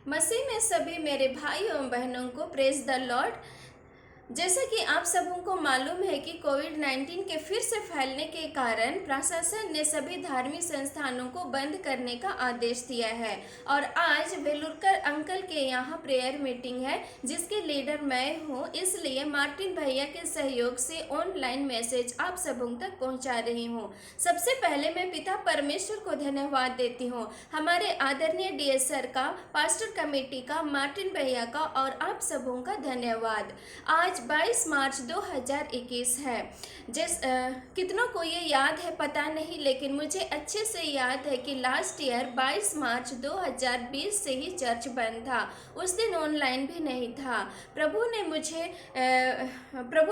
मसीह में सभी मेरे भाई एवं बहनों को प्रेज द लॉर्ड। जैसा कि आप सबों को मालूम है कि कोविड-19 के फिर से फैलने के कारण प्रशासन ने सभी धार्मिक संस्थानों को बंद करने का आदेश दिया है और आज बेलुरकर अंकल के यहाँ प्रेयर मीटिंग है जिसके लीडर मैं हूँ। इसलिए मार्टिन भैया के सहयोग से ऑनलाइन मैसेज आप सबों तक पहुँचा रही हूँ। सबसे पहले मैं पिता परमेश्वर को धन्यवाद देती हूँ, हमारे आदरणीय डीएस सर का, पास्टर कमेटी का, मार्टिन भैया का और आप सबों का धन्यवाद। आज 22 मार्च 2021 है। कितनों को ये याद है पता नहीं, लेकिन मुझे अच्छे से याद है कि लास्ट ईयर 22 मार्च 2020 से ही चर्च बंद था। उस दिन ऑनलाइन भी नहीं था। प्रभु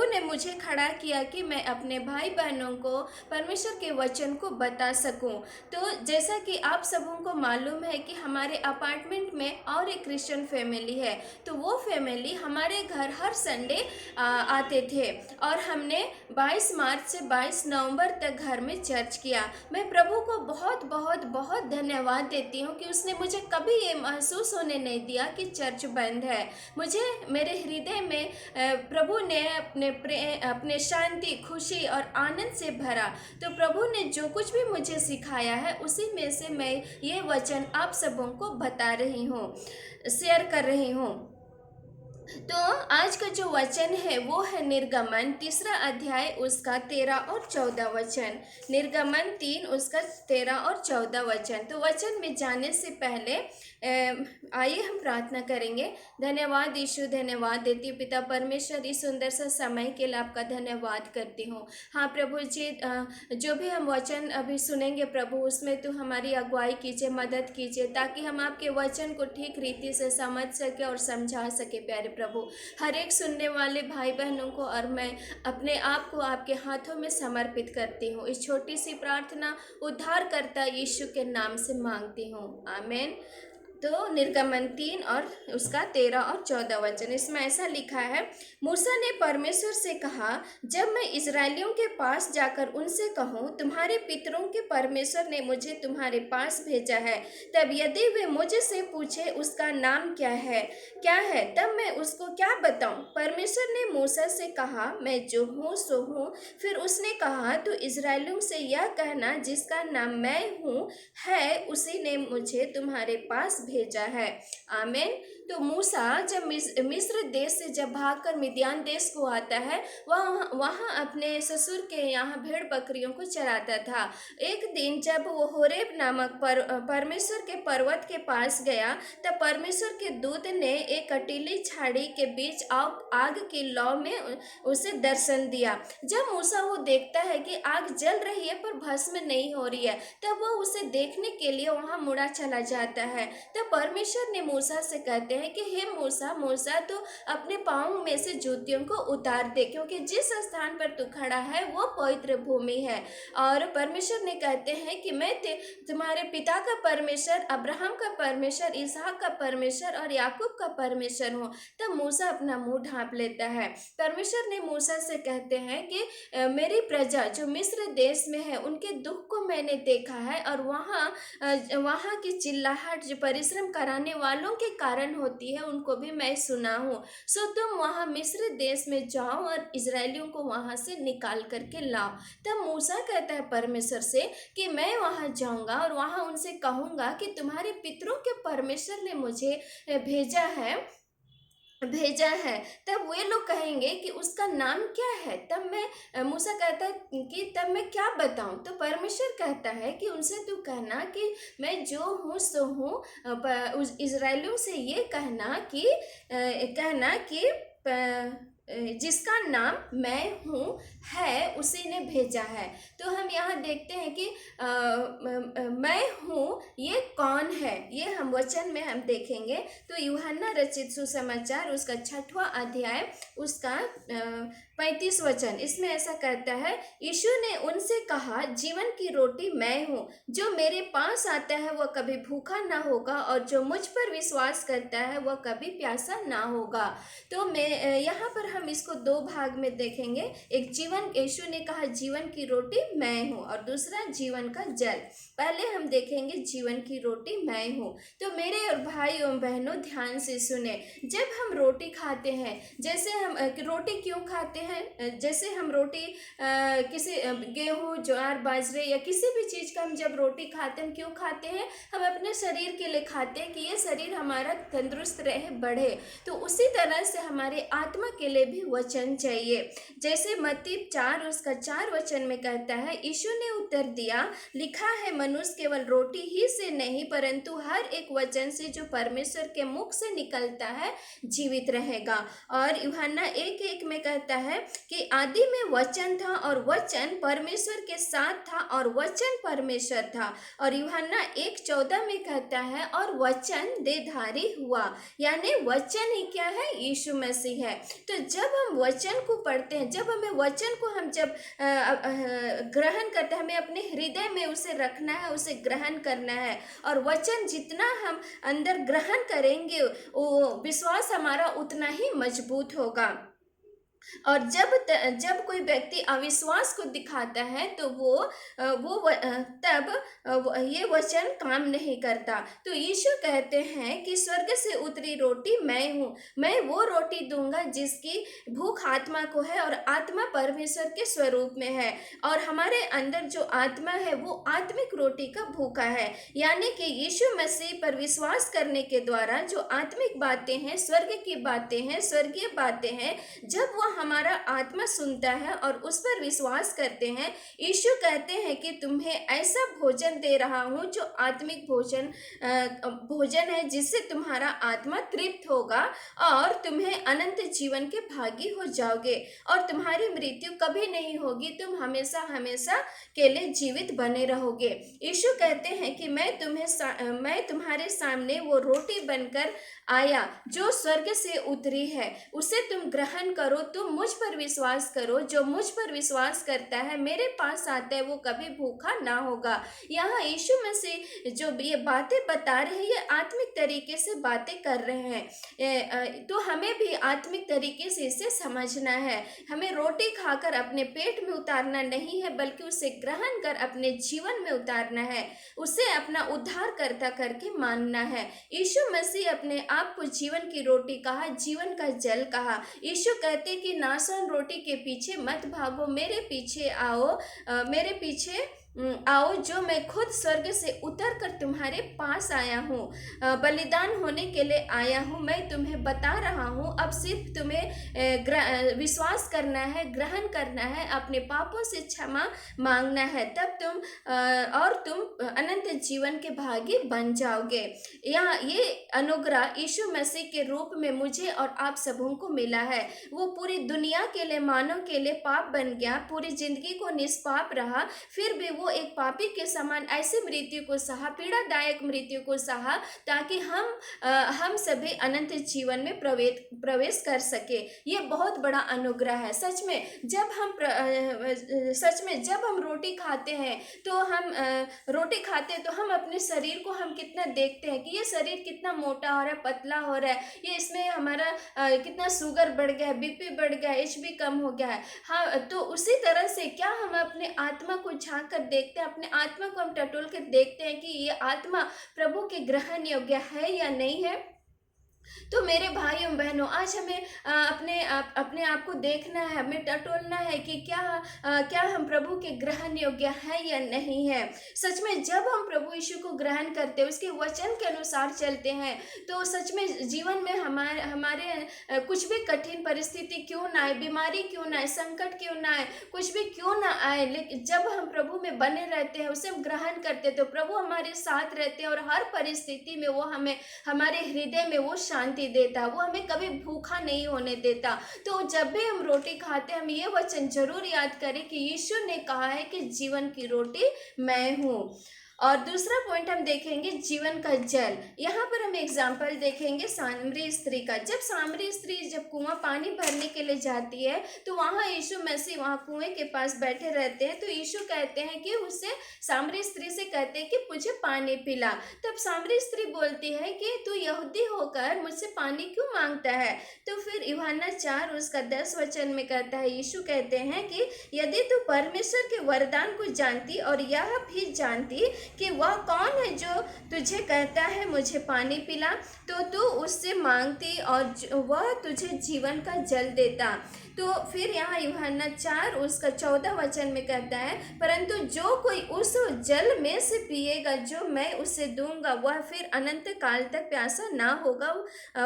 ने मुझे खड़ा किया कि मैं अपने भाई बहनों को परमेश्वर के वचन को बता सकूं। तो जैसा कि आप सबों को मालूम है कि हमारे अपार्टमेंट में और एक क्रिश्चियन फैमिली है, तो वो फैमिली हमारे घर हर संडे आते थे और हमने 22 मार्च से 22 नवंबर तक घर में चर्च किया। मैं प्रभु को बहुत बहुत बहुत धन्यवाद देती हूँ कि उसने मुझे कभी ये महसूस होने नहीं दिया कि चर्च बंद है। मुझे मेरे हृदय में प्रभु ने अपने शांति, खुशी और आनंद से भरा। तो प्रभु ने जो कुछ भी मुझे सिखाया है उसी में से मैं ये वचन आप सबों को बता रही हूँ, शेयर कर रही हूँ। तो आज का जो वचन है वो है निर्गमन 3 अध्याय उसका 13 और 14 वचन। निर्गमन 3 उसका 13 और 14 वचन। तो वचन में जाने से पहले आइए हम प्रार्थना करेंगे। धन्यवाद यीशु, धन्यवाद देती हूँ पिता परमेश्वर, इस सुंदर सा समय के लिए आपका धन्यवाद करती हूँ। हाँ प्रभु जी, जो भी हम वचन अभी सुनेंगे प्रभु, उसमें तो हमारी अगुवाई कीजिए, मदद कीजिए, ताकि हम आपके वचन को ठीक रीति से समझ सके और समझा सके। प्यारे प्रभु, हर एक सुनने वाले भाई बहनों को और मैं अपने आप को आपके हाथों में समर्पित करती हूँ। इस छोटी सी प्रार्थना उद्धारकर्ता यीशु के नाम से मांगती हूँ, आमीन। तो निर्गमन 3 और उसका 13 और 14 वचन, इसमें ऐसा लिखा है, मूसा ने परमेश्वर से कहा, जब मैं इजरायलियों के पास जाकर उनसे कहूँ तुम्हारे पितरों के परमेश्वर ने मुझे तुम्हारे पास भेजा है, तब यदि वे मुझे से पूछे उसका नाम क्या है तब मैं उसको क्या बताऊं? परमेश्वर ने मूसा से कहा, मैं जो हूँ सो हूँ। फिर उसने कहा, तो इजरायलियों से यह कहना, जिसका नाम मैं हूँ है, उसी ने मुझे तुम्हारे पास भेजा है, आमीन। तो मूसा जब मिस्र देश से जब भागकर मिद्यान देश को आता है, वहाँ अपने ससुर के यहाँ भेड़ बकरियों को चराता था। एक दिन जब वो होरेब नामक परमेश्वर के पर्वत के पास गया, तब परमेश्वर के दूत ने एक कटीली झाड़ी के बीच आग की लौ में उसे दर्शन दिया। जब मूसा वो देखता है कि आग जल रही है पर भस्म नहीं हो रही है, तब वो उसे देखने के लिए वहाँ मुड़ा चला जाता है। तब परमेश्वर ने मूसा से कहते हैं कि हे मूसा तो अपने पाँव में से जूतियों को उतार दे, क्योंकि जिस स्थान पर तू खड़ा है वो पवित्र भूमि है। और परमेश्वर ने कहते हैं कि मैं तुम्हारे पिता का परमेश्वर, अब्राहम का परमेश्वर, इसहाक का परमेश्वर और याकूब का परमेश्वर हूँ। तब मूसा अपना मुंह ढांप लेता है। परमेश्वर ने मूसा से कहते हैं कि मेरी प्रजा जो मिस्र देश में है उनके दुख को मैंने देखा है, और वहाँ की चिल्लाहट जो परिश्रम कराने वालों के कारण होती है उनको भी मैं सुना हूँ। सो तुम वहाँ मिस्र देश में जाओ और इजरायलियों को वहाँ से निकाल करके लाओ। तब मूसा कहता है परमेश्वर से कि मैं वहाँ जाऊँगा और वहाँ उनसे कहूँगा कि तुम्हारे पितरों के परमेश्वर ने मुझे भेजा है। तब वे लोग कहेंगे कि उसका नाम क्या है? तब मूसा कहता है कि तब मैं क्या बताऊं? तो परमेश्वर कहता है कि उनसे तू कहना कि मैं जो हूँ सो हूँ। उस इजरायलियों से ये कहना कि जिसका नाम मैं हूँ है, उसी ने भेजा है। तो हम यहाँ देखते हैं कि मैं हूँ ये कौन है, ये हम वचन में हम देखेंगे। तो यूहन्ना रचित सुसमाचार उसका 6वां अध्याय उसका 35 वचन इसमें ऐसा कहता है, यीशु ने उनसे कहा, जीवन की रोटी मैं हूँ, जो मेरे पास आता है वह कभी भूखा ना होगा और जो मुझ पर विश्वास करता है वह कभी प्यासा ना होगा। तो मैं यहाँ पर हम इसको दो भाग में देखेंगे। एक जीवन, यीशु ने कहा जीवन की रोटी मैं हूँ, और दूसरा जीवन का जल। पहले हम देखेंगे जीवन की रोटी मैं हूँ। तो मेरे और भाई एवं बहनों ध्यान से सुने, जब हम रोटी खाते हैं, जैसे हम रोटी क्यों खाते हैं, जैसे हम रोटी किसी गेहूँ ज्वार बाजरे या किसी भी चीज़ का हम जब रोटी खाते हैं, हम क्यों खाते हैं? हम अपने शरीर के लिए खाते हैं कि ये शरीर हमारा तंदुरुस्त रहे, बढ़े। तो उसी तरह से हमारे आत्मा के लिए भी वचन चाहिए। जैसे मत्ती 4 उसका 4 वचन में कहता है, यीशु ने उत्तर दिया, लिखा है मनुष्य केवल रोटी ही से नहीं परंतु हर एक वचन से जो परमेश्वर के मुख से निकलता है जीवित रहेगा। और यूहन्ना 1:1 में कहता है कि आदि में वचन था और वचन परमेश्वर के साथ था और वचन परमेश्वर था। और यूहन्ना 1:14 में कहता है, और वचन देहधारी हुआ, यानी वचन ही क्या है? यीशु मसीह है। तो जब हम वचन को पढ़ते हैं, जब हमें वचन को हम जब ग्रहण करते हैं, हमें अपने हृदय में उसे रखना है, उसे ग्रहण करना है। और वचन जितना हम अंदर ग्रहण करेंगे, वो विश्वास हमारा उतना ही मजबूत होगा। और जब कोई व्यक्ति अविश्वास को दिखाता है तो तब ये वचन काम नहीं करता। तो यीशु कहते हैं कि स्वर्ग से उतरी रोटी मैं हूँ, मैं वो रोटी दूंगा जिसकी भूख आत्मा को है और आत्मा परमेश्वर के स्वरूप में है। और हमारे अंदर जो आत्मा है वो आत्मिक रोटी का भूखा है, यानी कि यीशु मसीह पर विश्वास करने के द्वारा जो आत्मिक बातें हैं, स्वर्ग की बातें हैं, स्वर्गीय बातें हैं, जब वह हमारा आत्मा सुनता है और उस पर विश्वास करते हैं, यीशु कहते हैं कि तुम्हें ऐसा भोजन दे रहा हूँ जो आत्मिक भोजन है, जिससे तुम्हारा आत्मा तृप्त होगा और तुम्हें अनंत जीवन के भागी हो जाओगे और तुम्हारी मृत्यु कभी नहीं होगी, तुम हमेशा हमेशा के लिए जीवित बने रहोगे। यीशु कहते हैं कि मैं तुम्हारे सामने वो रोटी बनकर आया जो स्वर्ग से उतरी है, उसे तुम ग्रहण करो, तुम मुझ पर विश्वास करो। जो मुझ पर विश्वास करता है, मेरे पास आता है, वो कभी भूखा ना होगा। यहाँ यीशु मसीह जो ये बातें बता रहे हैं, ये आत्मिक तरीके से बातें कर रहे हैं। तो हमें भी आत्मिक तरीके से इसे समझना है। हमें रोटी खाकर अपने पेट में उतारना नहीं है, बल्कि उसे ग्रहण कर अपने जीवन में उतारना है, उसे अपना उद्धारकर्ता करके मानना है। यीशु मसीह अपने आप को जीवन की रोटी कहा, जीवन का जल कहा। यीशु कहते कि नाशवान रोटी के पीछे मत भागो, मेरे पीछे आओ, मेरे पीछे आओ, जो मैं खुद स्वर्ग से उतर कर तुम्हारे पास आया हूँ, बलिदान होने के लिए आया हूँ। मैं तुम्हें बता रहा हूँ, अब सिर्फ तुम्हें विश्वास करना है, ग्रहण करना है, अपने पापों से क्षमा मांगना है, तब तुम अनंत जीवन के भागी बन जाओगे। यहाँ ये अनुग्रह यीशु मसीह के रूप में मुझे और आप सबों को मिला है। वो पूरी दुनिया के लिए, मानव के लिए पाप बन गया, पूरी जिंदगी को निष्पाप रहा, फिर भी वो एक पापी के समान ऐसी मृत्यु को सहा, पीड़ादायक मृत्यु को सहा, ताकि हम सभी अनंत जीवन में प्रवेश कर सके। ये बहुत बड़ा अनुग्रह है। सच में जब हम रोटी खाते हैं तो हम अपने शरीर को हम कितना देखते हैं कि ये शरीर कितना मोटा हो रहा है, पतला हो रहा है, ये इसमें हमारा कितना शुगर बढ़ गया है, बीपी बढ़ गया है, एचबी कम हो गया है। हाँ, तो उसी तरह से क्या हम अपने आत्मा को झांक कर देखते हैं, अपने आत्मा को हम टटोल कर देखते हैं कि ये आत्मा प्रभु के ग्रहण योग्य है या नहीं है। तो मेरे भाइयों बहनों, आज हमें अपने आप को देखना है, हमें टटोलना है कि क्या हम प्रभु के ग्रहण योग्य है या नहीं है। सच में जब हम प्रभु यीशु को ग्रहण करते हैं, उसके वचन के अनुसार चलते हैं, तो सच में जीवन में हमारे कुछ भी कठिन परिस्थिति क्यों ना आए, बीमारी क्यों ना आए, संकट क्यों ना आए, कुछ भी क्यों ना आए, लेकिन जब हम प्रभु में बने रहते हैं, उसे ग्रहण करते हैं, तो प्रभु हमारे साथ रहते हैं और हर परिस्थिति में वो हमें, हमारे हृदय में वो शांति देता, वो हमें कभी भूखा नहीं होने देता। तो जब भी हम रोटी खाते हैं, हम ये वचन जरूर याद करें कि यीशु ने कहा है कि जीवन की रोटी मैं हूँ। और दूसरा पॉइंट हम देखेंगे जीवन का जल। यहाँ पर हम एग्जाम्पल देखेंगे सामरी स्त्री का। जब सामरी स्त्री जब कुआं पानी भरने के लिए जाती है तो वहाँ यीशु मसीह वहाँ कुएं के पास बैठे रहते हैं। तो यीशु कहते हैं कि उससे सामरी स्त्री से कहते हैं कि मुझे पानी पिला। तब सामरी स्त्री बोलती है कि तू यहूदी होकर मुझसे पानी क्यों मांगता है। तो फिर यूहन्ना 4 उसका 10 वचन में कहता है, यीशु कहते हैं कि यदि तू परमेश्वर के वरदान को जानती और यह भी जानती कि वह कौन है जो तुझे कहता है मुझे पानी पिला, तो तू उससे मांगती और वह तुझे जीवन का जल देता। तो फिर यहाँ यूहन्ना 4 उसका 14 वचन में कहता है, परंतु जो कोई उस जल में से पिएगा जो मैं उसे दूंगा वह फिर अनंत काल तक प्यासा ना होगा,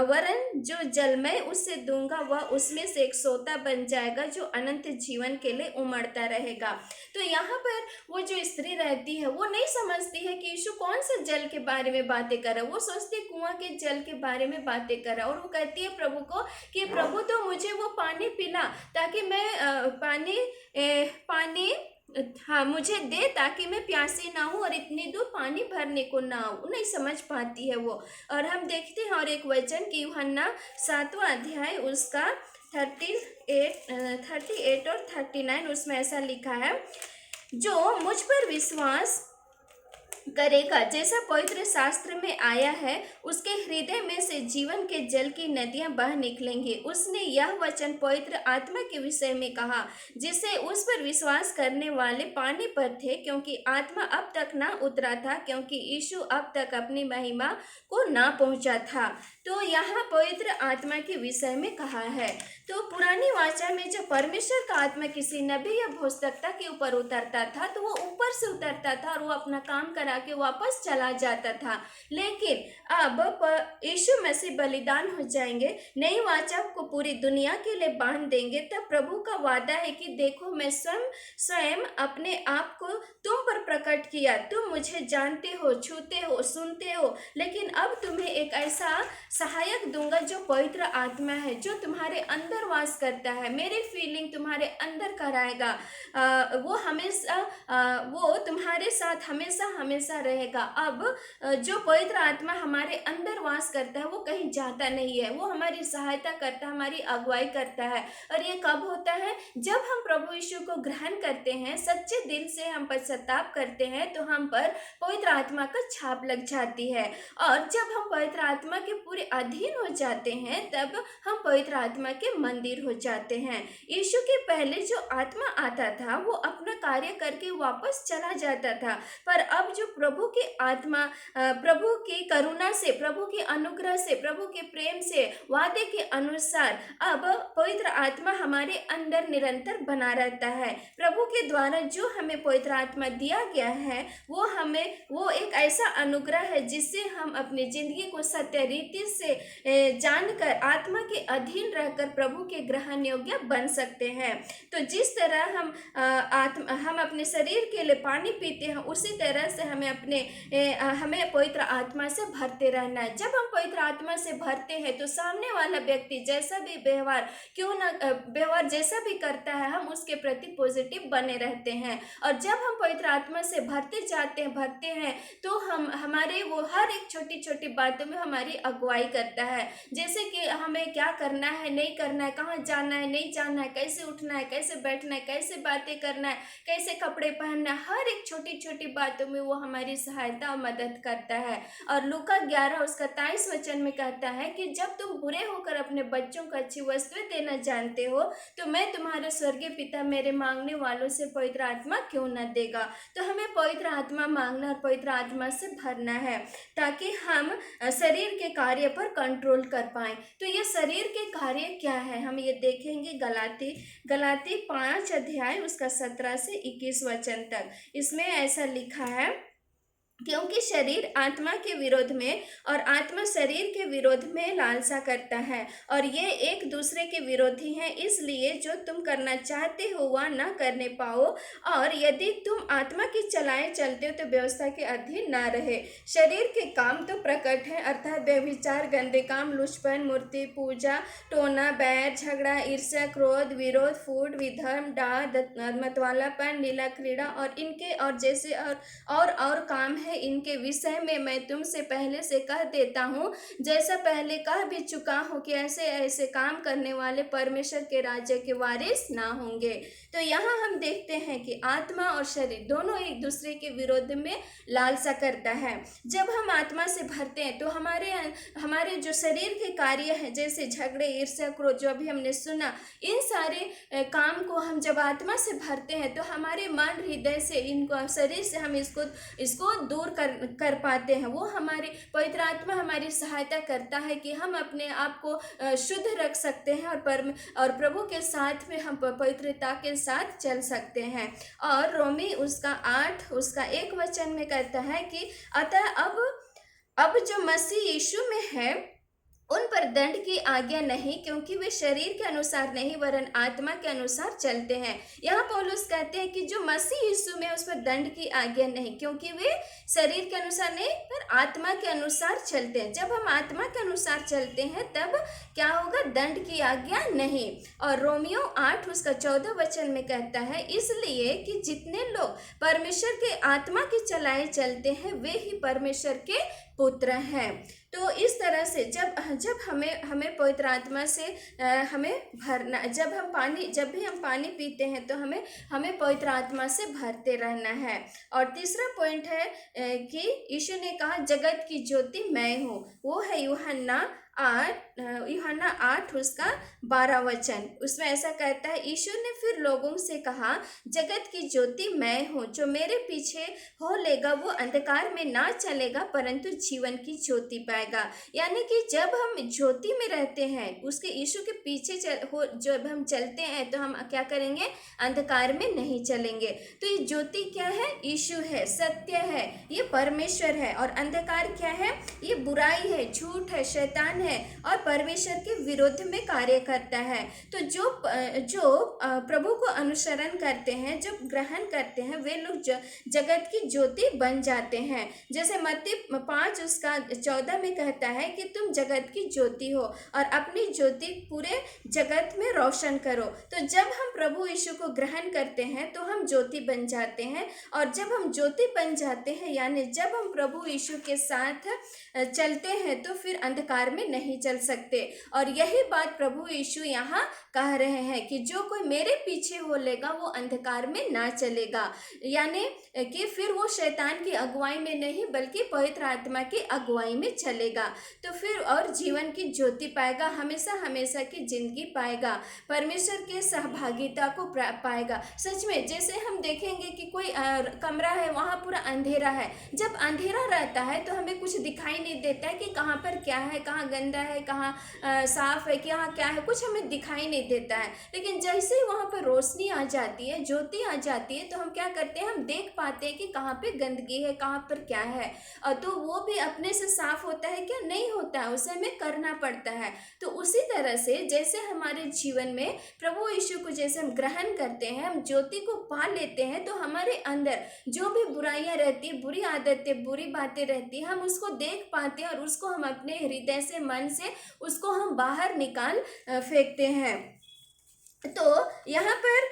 वरन जो जल मैं उसे दूंगा वह उसमें से एक सोता बन जाएगा जो अनंत जीवन के लिए उमड़ता रहेगा। तो यहाँ पर वो जो स्त्री रहती है वो नहीं समझती है कि यीशु कौन से जल के बारे में बातें कर रहा है। वो सोचती है कुआं के जल के बारे में बातें कर रहा है और वो कहती है प्रभु को कि प्रभु तो मुझे वो पानी पिला ताकि मैं पानी हाँ मुझे दे ताकि मैं प्यासी ना हूँ और इतनी दूर पानी भरने को ना हो। नहीं समझ पाती है वो। और हम देखते हैं और एक वचन कि यूहन्ना 7वां अध्याय उसका 38 और 39 उसमें ऐसा लिखा है, जो मुझ पर विश्वास करेगा जैसा पवित्र शास्त्र में आया है उसके हृदय में से जीवन के जल की नदियां बह निकलेंगी। उसने यह वचन पवित्र आत्मा के विषय में कहा जिसे उस पर विश्वास करने वाले पानी पर थे, क्योंकि आत्मा अब तक ना उतरा था क्योंकि यीशु अब तक अपनी महिमा को ना पहुंचा था। तो यहाँ पवित्र आत्मा के विषय में कहा है। तो पुरानी वाचा में जब परमेश्वर का आत्मा किसी नबी या भविष्यवक्ता के ऊपर उतरता था तो वो ऊपर से उतरता था और वो अपना काम करा के वापस चला जाता था। लेकिन अब यीशु मसीह बलिदान हो जाएंगे, नई वाचा को पूरी दुनिया के लिए बांध देंगे, तब प्रभु का वादा है कि देखो मैं स्वयं अपने आप को तुम पर प्रकट किया। तुम मुझे जानते हो, छूते हो, सुनते हो, लेकिन अब तुम्हें एक ऐसा सहायक दूंगा जो पवित्र आत्मा है, जो तुम्हारे अंदर वास करता है, मेरी फीलिंग तुम्हारे अंदर कराएगा। वो हमेशा वो तुम्हारे साथ हमेशा हमेशा रहेगा। अब जो पवित्र आत्मा हमारे अंदर वास करता है वो कहीं जाता नहीं है, वो हमारी सहायता करता है, हमारी अगुवाई करता है। और ये कब होता है? जब हम प्रभु यीशु को ग्रहण करते हैं, सच्चे दिल से हम पश्चाताप करते हैं, तो हम पर पवित्र आत्मा का छाप लग जाती है। और जब हम पवित्र आत्मा के पूरे अधीन हो जाते हैं तब हम पवित्र आत्मा के मंदिर हो जाते हैं। यीशु के पहले जो आत्मा आता था वो अपना कार्य करके वापस चला जाता था, पर अब जो प्रभु की आत्मा प्रभु की करुणा से, प्रभु के अनुग्रह से, प्रभु के प्रेम से, वादे के अनुसार अब पवित्र आत्मा हमारे अंदर निरंतर बना रहता है। प्रभु के द्वारा जो हमें पवित्र आत्मा दिया गया है वो एक ऐसा अनुग्रह है जिससे हम अपनी जिंदगी को सत्य रीति से जानकर आत्मा के अधीन रहकर प्रभु के ग्रहण योग्य बन सकते हैं। तो जिस तरह हम अपने शरीर के लिए पानी पीते हैं उसी तरह से हमें पवित्र आत्मा से भरते रहना है। जब हम पवित्र आत्मा से भरते हैं तो सामने वाला व्यक्ति जैसा भी व्यवहार जैसा भी करता है हम उसके प्रति पॉजिटिव बने रहते हैं। और जब हम पवित्र आत्मा से भरते हैं तो हमारे वो हर एक छोटी छोटी बातों में हमारी अगुवाई करता है, जैसे कि हमें क्या करना है, नहीं करना है, कहाँ जाना है, नहीं जाना है, कैसे उठना है, कैसे बैठना है, कैसे बातें करना है, कैसे कपड़े पहनना है, हर एक छोटी छोटी बातों में वो हमारी सहायता और मदद करता है। और लूका 11 उसका 23 वचन में कहता है कि जब तुम बुरे होकर अपने बच्चों को अच्छी वस्तुएं देना जानते हो तो मैं तुम्हारे स्वर्गीय पिता मेरे मांगने वालों से पवित्र आत्मा क्यों न देगा। तो हमें पवित्र आत्मा मांगना और पवित्र आत्मा से भरना है ताकि हम शरीर के कार्य पर कंट्रोल कर पाएं। तो ये शरीर के कार्य क्या है हम ये देखेंगे गलाती 5 अध्याय उसका 17 से 21 वचन तक। इसमें ऐसा लिखा है, क्योंकि शरीर आत्मा के विरोध में और आत्मा शरीर के विरोध में लालसा करता है, और ये एक दूसरे के विरोधी हैं। इसलिए जो तुम करना चाहते हो वह ना करने पाओ, और यदि तुम आत्मा की चलाए चलते हो तो व्यवस्था के अधीन ना रहे। शरीर के काम तो प्रकट है, अर्थात व्यभिचार, गंदे काम, लुचपन, मूर्ति पूजा, टोना, बैर, झगड़ा, ईर्ष्या, क्रोध, विरोध, फूट, विधर्म, डाह, मतवालापन, लीला क्रीड़ा और इनके और जैसे और काम है, इनके विषय में मैं तुमसे पहले से कह देता हूँ, जैसा पहले कह भी चुका हूँ कि ऐसे ऐसे काम करने वाले परमेश्वर के राज्य के वारिस ना होंगे। तो यहाँ हम देखते हैं कि आत्मा और शरीर दोनों एक दूसरे के विरोध में लालसा करता है। जब हम आत्मा से भरते हैं तो हमारे जो शरीर के कार्य हैं, जैसे झगड़े, ईर्ष्या, क्रोध, जो अभी हमने सुना, इन सारे काम को हम जब आत्मा से भरते हैं तो हमारे मन, हृदय से, इनको शरीर से हम इसको दूर कर पाते हैं। वो हमारी पवित्र आत्मा हमारी सहायता करता है कि हम अपने आप को शुद्ध रख सकते हैं, और प्रभु के साथ में हम पवित्रता के साथ चल सकते हैं। और रोमी उसका 8 उसका 1 वचन में कहता है कि अतः अब जो मसीह यीशु में है उन पर दंड की आज्ञा नहीं, क्योंकि वे शरीर के अनुसार नहीं वरन आत्मा के अनुसार चलते हैं। यहाँ पौलुस कहते हैं कि जो मसीह यीशु में उस पर दंड की आज्ञा नहीं, क्योंकि वे शरीर के अनुसार नहीं पर आत्मा के अनुसार चलते हैं। जब हम आत्मा के अनुसार चलते हैं तब क्या होगा? दंड की आज्ञा नहीं। और रोमियो 8 उसका 14 वचन में कहता है, इसलिए कि जितने लोग परमेश्वर के आत्मा के चलाए चलते हैं वे ही परमेश्वर के पुत्र हैं। तो इस तरह से जब हमें पवित्र आत्मा से हमें भरना, जब भी हम पानी पीते हैं तो हमें पवित्र आत्मा से भरते रहना है। और तीसरा पॉइंट है कि यीशु ने कहा जगत की ज्योति मैं हूँ, वो है यूहन्ना 8 उसका 12 वचन। उसमें ऐसा कहता है, यीशु ने फिर लोगों से कहा जगत की ज्योति मैं हूँ, जो मेरे पीछे हो लेगा वो अंधकार में ना चलेगा परंतु जीवन की ज्योति पाएगा। यानी कि जब हम ज्योति में रहते हैं, उसके यीशु के पीछे जब हम चलते हैं तो हम क्या करेंगे? अंधकार में नहीं चलेंगे। तो ये ज्योति क्या है? यीशु है, सत्य है, ये परमेश्वर है। और अंधकार क्या है? ये बुराई है, झूठ है, शैतान है और परमेश्वर के विरोध में कार्य करता है। तो जो प्रभु को अनुसरण करते हैं, जो ग्रहण करते हैं, वे लोग जगत की ज्योति बन जाते हैं। जैसे मत्ती 5 उसका 14 में कहता है कि तुम जगत की ज्योति हो और अपनी ज्योति पूरे जगत में रोशन करो। तो जब हम प्रभु यीशु को ग्रहण करते हैं तो हम ज्योति बन जाते हैं, और जब हम ज्योति बन जाते हैं यानी जब हम प्रभु यीशु के साथ चलते हैं तो फिर अंधकार में नहीं चल सकते। और यही बात प्रभु यीशु यहाँ कह रहे हैं कि जो कोई मेरे पीछे हो लेगा वो अंधकार में ना चलेगा, यानी कि फिर वो शैतान की अगुवाई में नहीं बल्कि पवित्र आत्मा की अगुवाई में चलेगा। तो फिर और जीवन की ज्योति पाएगा, हमेशा हमेशा की जिंदगी पाएगा, परमेश्वर के सहभागिता को पाएगा। सच में जैसे हम देखेंगे कि कोई कमरा है, वहाँ पूरा अंधेरा है। जब अंधेरा रहता है तो हमें कुछ दिखाई नहीं देता है कि कहाँ पर क्या है, कहाँ गंदा है, कहाँ साफ है, कि यहाँ क्या है, कुछ हमें दिखाई नहीं देता है। लेकिन जैसे ही वहाँ पर रोशनी आ जाती है, ज्योति आ जाती है, तो हम क्या करते हैं? हम देख पाते हैं कि कहाँ पे गंदगी है, कहाँ पर क्या है। तो वो भी अपने से साफ होता है क्या? नहीं होता है, उसे हमें करना पड़ता है। तो उसी तरह से जैसे हमारे जीवन में प्रभु यीशु को जैसे हम ग्रहण करते हैं, हम ज्योति को पा लेते हैं, तो हमारे अंदर जो भी बुराइयां रहती, बुरी आदतें, बुरी बातें रहती, हम उसको देख पाते हैं और उसको हम अपने हृदय से, मन से उसको हम बाहर निकाल फेंकते हैं। तो यहाँ पर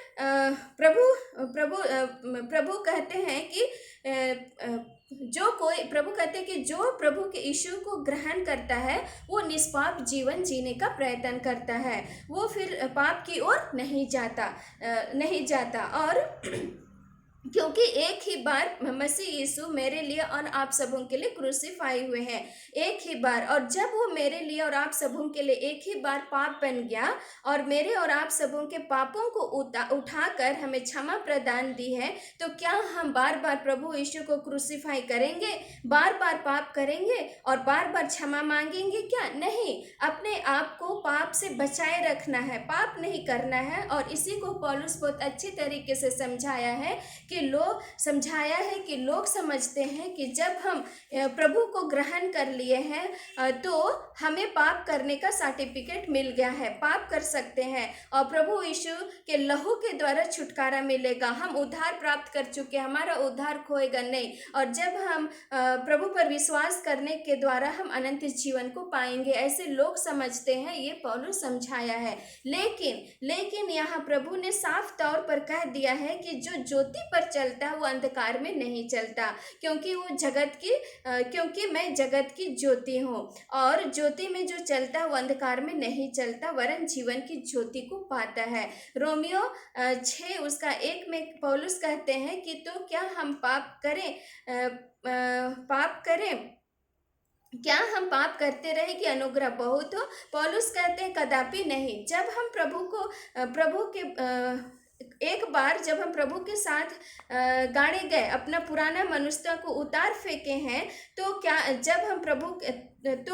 प्रभु कहते हैं कि प्रभु कहते हैं कि जो प्रभु के यीशु को ग्रहण करता है वो निष्पाप जीवन जीने का प्रयत्न करता है, वो फिर पाप की ओर नहीं जाता। और क्योंकि एक ही बार मसीह यीशु मेरे लिए और आप सबों के लिए क्रूसीफाई हुए हैं, एक ही बार। और जब वो मेरे लिए और आप सबों के लिए एक ही बार पाप बन गया और मेरे और आप सबों के पापों को उठाकर हमें क्षमा प्रदान दी है, तो क्या हम बार बार प्रभु यीशु को क्रूसीफाई करेंगे, बार बार पाप करेंगे और बार बार क्षमा मांगेंगे? क्या नहीं। अपने आप को पाप से बचाए रखना है, पाप नहीं करना है। और इसी को पौलुस बहुत अच्छी तरीके से समझाया है कि लोग समझते हैं कि जब हम प्रभु को ग्रहण कर लिए हैं तो हमें पाप करने का सर्टिफिकेट मिल गया है, पाप कर सकते हैं और प्रभु यीशु के लहू के द्वारा छुटकारा मिलेगा। हम उद्धार प्राप्त कर चुके हैं, हमारा उद्धार खोएगा नहीं। और जब हम प्रभु पर विश्वास करने के द्वारा हम अनंत जीवन को पाएंगे, ऐसे लोग समझते हैं। ये पौलुस समझाया है। लेकिन यहाँ प्रभु ने साफ तौर पर कह दिया है कि जो ज्योति पर चलता है वो अंधकार में नहीं चलता, क्योंकि मैं जगत की ज्योति हूँ। और ज्योति में जो चलता है वो अंधकार में नहीं चलता वरन जीवन की ज्योति को पाता है। रोमियो 6:1 में पौलुस कहते हैं कि तो क्या हम पाप करें, क्या हम पाप करते रहे कि अनुग्रह बहुत हो? पौलुस कहते हैं कदापि नहीं। जब हम एक बार जब हम प्रभु के साथ गाड़े गए, अपना पुराना मनुष्यता को उतार फेंके हैं, तो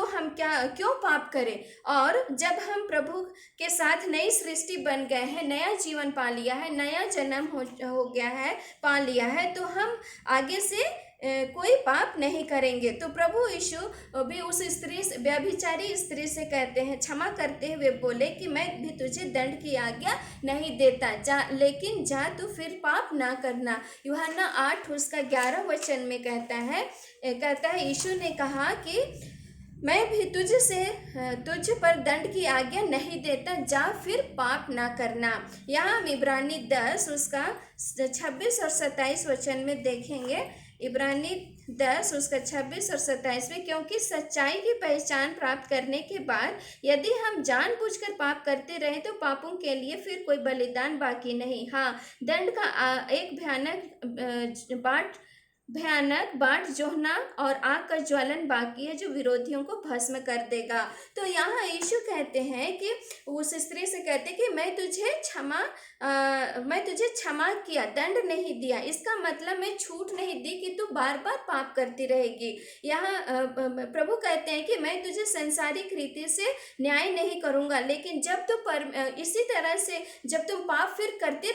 हम क्यों पाप करें? और जब हम प्रभु के साथ नई सृष्टि बन गए हैं, नया जीवन पा लिया है, नया जन्म हो गया है, पा लिया है, तो हम आगे से कोई पाप नहीं करेंगे। तो प्रभु यीशु भी उस व्यभिचारी स्त्री से कहते हैं, क्षमा करते हुए बोले कि मैं भी तुझे दंड की आज्ञा नहीं देता, लेकिन जा तू फिर पाप ना करना। यूहन्ना 8:11 में कहता है यीशु ने कहा कि मैं भी तुझ पर दंड की आज्ञा नहीं देता, जा फिर पाप ना करना। यहाँ हम इब्रानी 10:26-27 में देखेंगे। इब्रानी 10:26-27 में, क्योंकि सच्चाई की पहचान प्राप्त करने के बाद यदि हम जानबूझकर पाप करते रहे तो पापों के लिए फिर कोई बलिदान बाकी नहीं। हाँ, दंड का एक भयानक बाट जोहना और आग का ज्वलन बाकी है जो विरोधियों को भस्म कर देगा। तो यहाँ यीशु कहते हैं कि उस स्त्री से कहते कि मैं तुझे क्षमा किया, दंड नहीं दिया। इसका मतलब मैं छूट नहीं दी कि तू बार बार पाप करती रहेगी। यहाँ प्रभु कहते हैं कि मैं तुझे संसारिक रीति से न्याय नहीं करूँगा, लेकिन जब तू इसी तरह से जब तुम पाप करती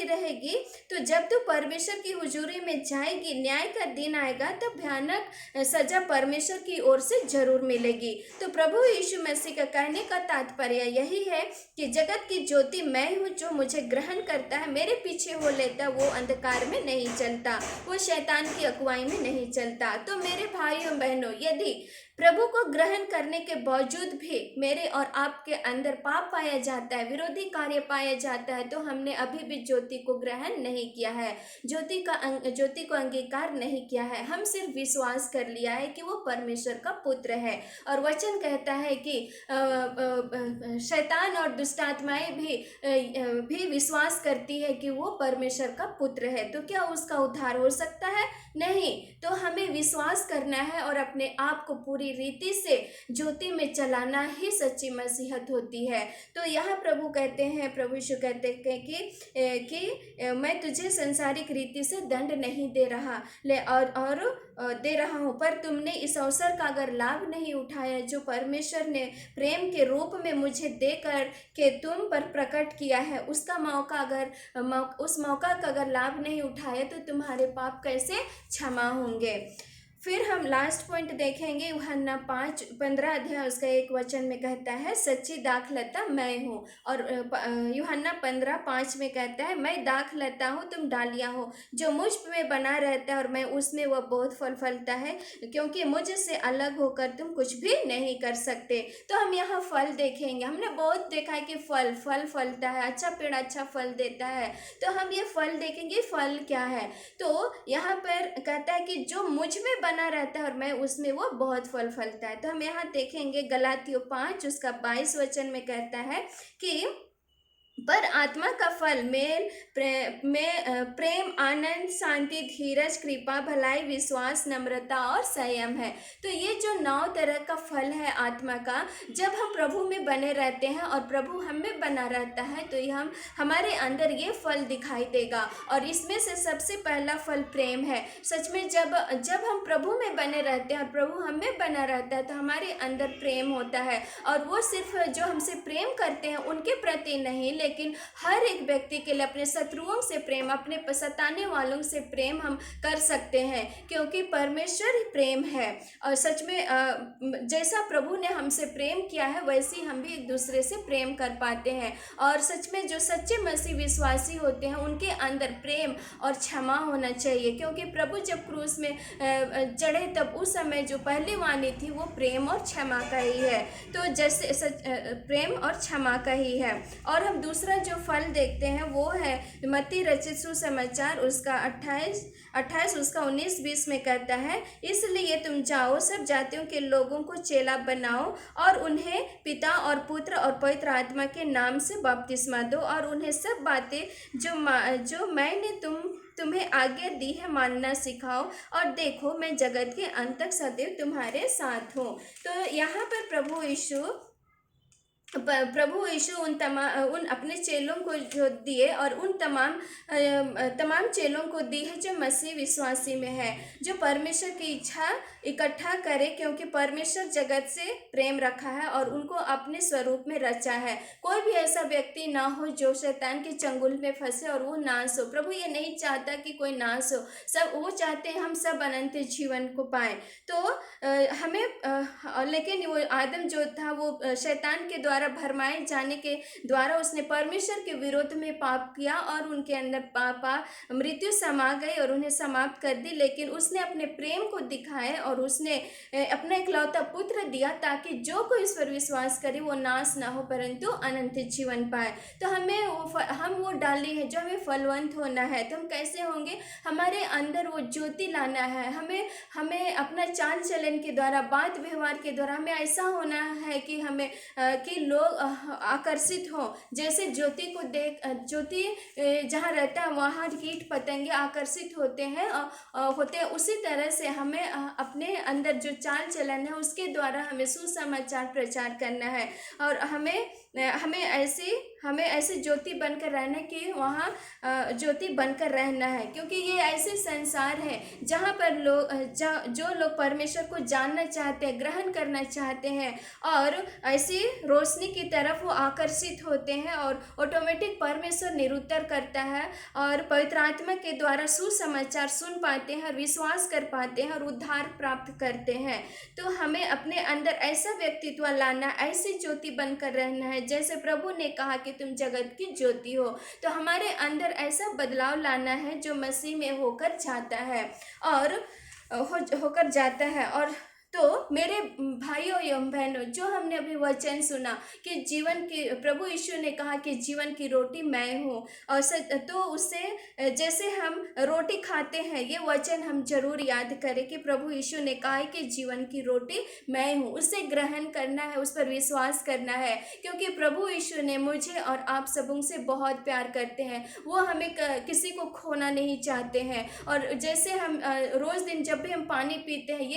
रहेगी तो जब तू परमेश्वर की हुजूरी में जाएगी, न्याय का दिन आएगा, तब भयानक सजा परमेश्वर की ओर से जरूर मिलेगी। तो प्रभु यीशु मसीह का कहने का तात्पर्य यही है कि जगत की ज्योति मैं हूँ, जो मुझे ग्रहण करता है, मेरे पीछे हो लेता, वो अंधकार में नहीं चलता, वो शैतान की अगुवाई में नहीं चलता। तो मेरे भाइयों बहनों, यदि प्रभु को ग्रहण करने के बावजूद भी मेरे और आपके अंदर पाप पाया जाता है, विरोधी कार्य पाया जाता है, तो हमने अभी भी ज्योति को ग्रहण नहीं किया है, ज्योति को अंगीकार नहीं किया है। हम सिर्फ विश्वास कर लिया है कि वो परमेश्वर का पुत्र है। और वचन कहता है कि शैतान और दुष्ट आत्माएं भी विश्वास करती है कि वो परमेश्वर का पुत्र है। तो क्या उसका उद्धार हो सकता है? नहीं। तो हमें विश्वास करना है और अपने आप को पूरी रीति से ज्योति में चलाना ही सच्ची मसीहत होती है। तो यहाँ प्रभु यीशु कहते हैं कि मैं तुझे संसारिक रीति से दंड नहीं दे रहा दे रहा हूँ, पर तुमने इस अवसर का अगर लाभ नहीं उठाया जो परमेश्वर ने प्रेम के रूप में मुझे देकर के तुम पर प्रकट किया है, उस मौका का अगर लाभ नहीं उठाया तो तुम्हारे पाप कैसे क्षमा होंगे। फिर हम लास्ट पॉइंट देखेंगे। यूहन्ना 5:15 में कहता है, सच्ची दाखलता मैं हूँ। और यूहन्ना 15:5 में कहता है, मैं दाखलता हूँ, तुम डालियाँ हो। जो मुझ में बना रहता है और मैं उसमें, वह बहुत फल फलता है, क्योंकि मुझसे अलग होकर तुम कुछ भी नहीं कर सकते। तो हम यहाँ फल देखेंगे। हमने बहुत देखा है कि फल फलता है, अच्छा पेड़ अच्छा फल देता है। तो हम ये फल देखेंगे, फल क्या है। तो यहाँ पर कहता है कि जो मुझ में बना रहता है और मैं उसमें, वो बहुत फल फलता है। तो हम यहाँ देखेंगे गलातियों 5:22 में कहता है कि पर आत्मा का फल प्रेम, आनंद, शांति, धीरज, कृपा, भलाई, विश्वास, नम्रता और संयम है। तो ये जो 9 तरह का फल है आत्मा का, जब हम प्रभु में बने रहते हैं और प्रभु हम में बना रहता है, तो ये हम हमारे अंदर ये फल दिखाई देगा। और इसमें से सबसे पहला फल प्रेम है। सच में जब जब हम प्रभु में बने रहते हैं और प्रभु हम में बना रहता है, तो हमारे अंदर प्रेम होता है। और वो सिर्फ जो हमसे प्रेम करते हैं उनके प्रति नहीं, लेकिन हर एक व्यक्ति के लिए, अपने शत्रुओं से प्रेम, अपने सताने वालों से प्रेम हम कर सकते हैं, क्योंकि परमेश्वर ही प्रेम है। और सच में जैसा प्रभु ने हमसे प्रेम किया है, वैसे ही हम भी एक दूसरे से प्रेम कर पाते हैं। और सच में जो सच्चे मसीह विश्वासी होते हैं, उनके अंदर प्रेम और क्षमा होना चाहिए, क्योंकि प्रभु जब क्रूस में चढ़े, तब उस समय जो पहली वाणी थी वो प्रेम और क्षमा का ही है। तो जैसे प्रेम और क्षमा का ही है। और हम दूसरा जो फल देखते हैं वो है मत्ती रचित सुसमाचार, उसका 28 उसका 19-20 में कहता है, इसलिए तुम जाओ, सब जातियों के लोगों को चेला बनाओ और उन्हें पिता और पुत्र और पवित्र आत्मा के नाम से बपतिस्मा दो, और उन्हें सब बातें जो मैंने तुम्हें आज्ञा दी है मानना सिखाओ, और देखो मैं जगत के अंत तक सदैव तुम्हारे साथ हूँ। तो यहाँ पर प्रभु यीशु उन अपने चेलों को जो दिए, और उन तमाम चेलों को दी है जो मसीह विश्वासी में है, जो परमेश्वर की इच्छा इकट्ठा करे, क्योंकि परमेश्वर जगत से प्रेम रखा है और उनको अपने स्वरूप में रचा है। कोई भी ऐसा व्यक्ति ना हो जो शैतान के चंगुल में फंसे और वो नाश हो। प्रभु ये नहीं चाहता कि कोई नाश हो, सब वो चाहते हैं हम सब अनंत जीवन को पाएं। तो लेकिन वो आदम जो था, वो शैतान के द्वारा भरमाए जाने के द्वारा उसने परमेश्वर के विरोध में पाप किया, और उनके अंदर मृत्यु समा गई और उन्हें समाप्त कर दी। लेकिन उसने अपने प्रेम को दिखाया और उसने अपना इकलौता पुत्र दिया, ताकि जो कोई इस पर विश्वास करे वो नाश ना हो परंतु अनंत जीवन पाए। तो हम वो डाली है जो हमें फलवंत होना है। तो हम कैसे होंगे? हमारे अंदर वो ज्योति लाना है। हमें अपना चाल चलन के द्वारा, बात व्यवहार के द्वारा हमें ऐसा होना है कि लोग आकर्षित हो। जैसे ज्योति जहाँ रहता है वहाँ कीट पतंगे आकर्षित होते हैं, उसी तरह से हमें अपने अंदर जो चाल चलन है उसके द्वारा हमें सुसमाचार प्रचार करना है। और हमें ऐसे ज्योति बनकर रहना कि वहाँ ज्योति बनकर रहना है, क्योंकि ये ऐसे संसार है जहाँ पर जो लोग परमेश्वर को जानना चाहते हैं, ग्रहण करना चाहते हैं, और ऐसी रोशनी की तरफ वो आकर्षित होते हैं, और ऑटोमेटिक परमेश्वर निरुत्तर करता है, और पवित्र आत्मा के द्वारा सुसमाचार सुन पाते हैं और विश्वास कर पाते हैं और उद्धार प्राप्त करते हैं। तो हमें अपने अंदर ऐसा व्यक्तित्व लाना, ऐसी ज्योति बनकर रहना है, जैसे प्रभु ने कहा कि तुम जगत की ज्योति हो। तो हमारे अंदर ऐसा बदलाव लाना है जो मसीह में होकर जाता है। और तो मेरे भाइयों एवं बहनों, जो हमने अभी वचन सुना कि प्रभु यीशु ने कहा कि जीवन की रोटी मैं हूँ, और तो उससे जैसे हम रोटी खाते हैं, ये वचन हम जरूर याद करें कि प्रभु यीशु ने कहा है कि जीवन की रोटी मैं हूँ। उसे ग्रहण करना है, उस पर विश्वास करना है, क्योंकि प्रभु यीशु ने मुझे और आप सबों से बहुत प्यार करते हैं। वो हमें किसी को खोना नहीं चाहते हैं। और जैसे हम रोज दिन जब भी हम पानी पीते हैं,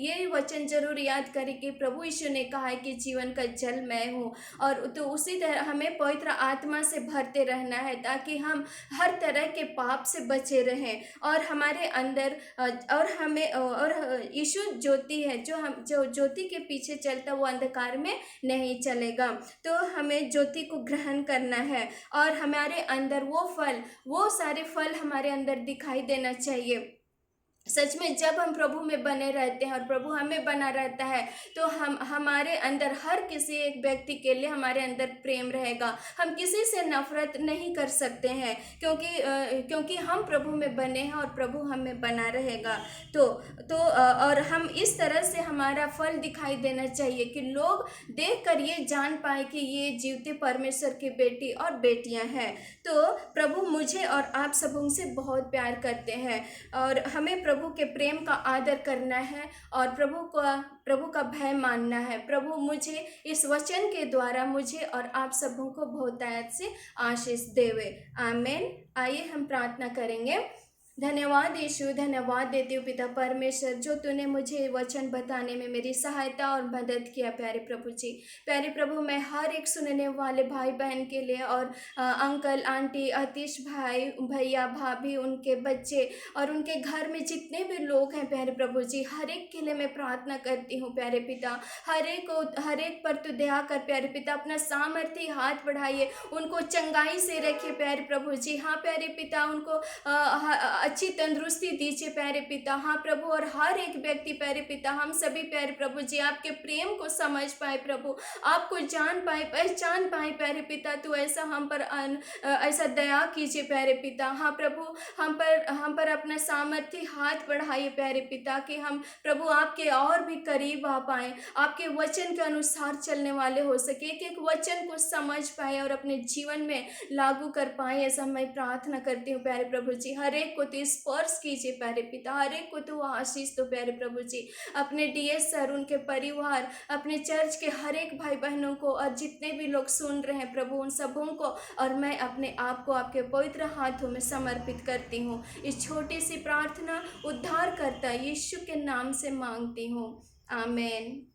ये वचन जरूर याद करें कि प्रभु यीशु ने कहा है कि जीवन का जल मैं हूँ। और तो उसी तरह हमें पवित्र आत्मा से भरते रहना है, ताकि हम हर तरह के पाप से बचे रहें, और हमारे अंदर और यीशु ज्योति है, जो ज्योति के पीछे चलता वो अंधकार में नहीं चलेगा। तो हमें ज्योति को ग्रहण करना है, और हमारे अंदर वो सारे फल हमारे अंदर दिखाई देना चाहिए। सच में जब हम प्रभु में बने रहते हैं और प्रभु हमें बना रहता है, तो हमारे अंदर हर किसी एक व्यक्ति के लिए हमारे अंदर प्रेम रहेगा। हम किसी से नफरत नहीं कर सकते हैं, क्योंकि हम प्रभु में बने हैं और प्रभु हमें बना रहेगा। और हम इस तरह से हमारा फल दिखाई देना चाहिए कि लोग देखकर ये जान पाए कि ये जीवते परमेश्वर की बेटी और बेटियां हैं। तो प्रभु मुझे और आप सबों से बहुत प्यार करते हैं, और हमें प्रभु प्रभु के प्रेम का आदर करना है और प्रभु का भय मानना है। प्रभु मुझे इस वचन के द्वारा मुझे और आप सबों को बहुतायत से आशीष देवे। आमीन। आइए हम प्रार्थना करेंगे। धन्यवाद यीशु, धन्यवाद देती हूँ पिता परमेश्वर, जो तूने मुझे वचन बताने में मेरी सहायता और मदद किया। प्यारे प्रभु जी, प्यारे प्रभु, मैं हर एक सुनने वाले भाई बहन के लिए और अंकल आंटी, आतिश भाई, भैया भाभी, उनके बच्चे और उनके घर में जितने भी लोग हैं प्यारे प्रभु जी, हर एक के लिए मैं प्रार्थना करती हूँ प्यारे पिता। हर एक पर तू दया कर प्यारे पिता, अपना सामर्थ्य हाथ बढ़ाइए, उनको चंगाई से रखिए प्यारे प्रभु जी। हाँ प्यारे पिता, उनको अच्छी तंदुरुस्ती दीजिए प्यारे पिता। हाँ प्रभु, और हर एक व्यक्ति प्यारे पिता, हम सभी प्यारे प्रभु जी आपके प्रेम को समझ पाए प्रभु, आपको जान पाए, पहचान पाए प्यारे पिता। तू ऐसा हम पर ऐसा दया कीजिए प्यारे पिता। हाँ प्रभु, हम पर अपना सामर्थ्य हाथ बढ़ाइए प्यारे पिता, कि हम प्रभु आपके और भी करीब आ पाए, आपके वचन के अनुसार चलने वाले हो सके, एक एक वचन को समझ पाए और अपने जीवन में लागू कर पाए। ऐसा मैं प्रार्थना करती हूँ प्यारे प्रभु जी। हर एक को तो स्पर्श कीजिए प्यारे पिता, हर एक को तो आशीष दो प्यारे प्रभु जी। अपने डीएस सर, उनके परिवार, अपने चर्च के हर एक भाई बहनों को और जितने भी लोग सुन रहे हैं प्रभु, उन सबों को और मैं अपने आप को आपके पवित्र हाथों में समर्पित करती हूँ। इस छोटी सी प्रार्थना उद्धारकर्ता यीशु के नाम से मांगती हूँ। आमीन।